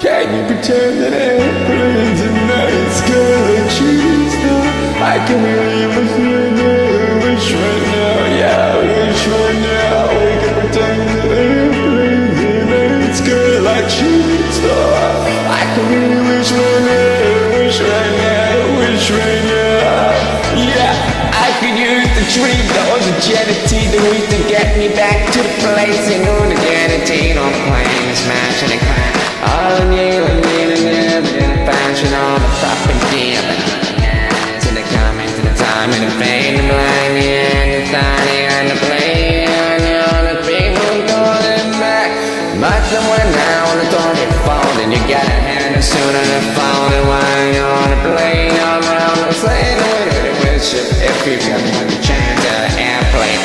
Can you pretend that airplanes and night sky like shooting star? I can really wish right now, wish right now, yeah, wish right now. We can pretend that airplanes and night sky like shooting star. I can really wish right now, wish right now, wish right now. Yeah, I could use the dream, those agility, the week to get me back to the place. You know the guarantee, I'm playing, smashing and crying. All I need, fashion, all the propaganda. To the comment, to the time, and the pain, the blind, and the tiny, and the play, and all the people calling back. But someone now on the door get folded, you gotta hand it sooner than falling. While you're on the plane, all around the plane, the wish if you got one chance at an airplane,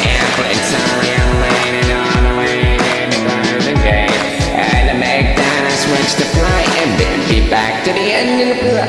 sorry, I'm landing on the way, and the grind the day. Had to make that switch to fly and then be back to the end of the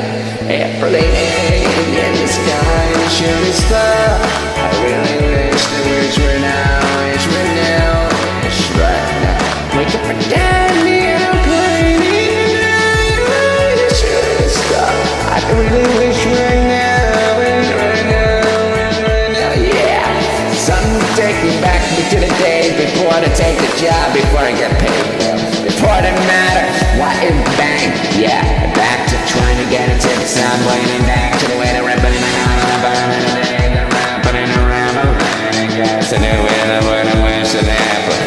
airplane in the sky, the shooting star. I really wish that wish right now, wish right now, wish right now. We can pretend the airplane in the shooting star. I really wish right now, wish right now, wish right now, yeah. Something to take me back to the days before I take the job, before I get paid. Before the matter, what is bang? Yeah, back to trying to get into the subway and back to the way the ripping in the night and the burning the day, the rapping around the rain. I guess I knew it, I wouldn't wish it happened.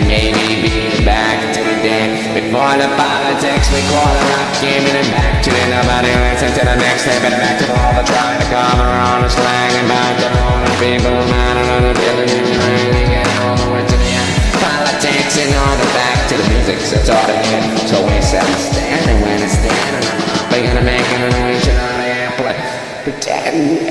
Maybe be back to the day before the politics, we call it rock, giving it back to it. Nobody listen to the next step and back to all the trying to cover on the slang and back to all the people, man, and the building and really get all the way to the end. Politics and all the back to the music, so it's all the end. So we said stand and when it's standing, we're gonna make an illusion on the airplane. Pretend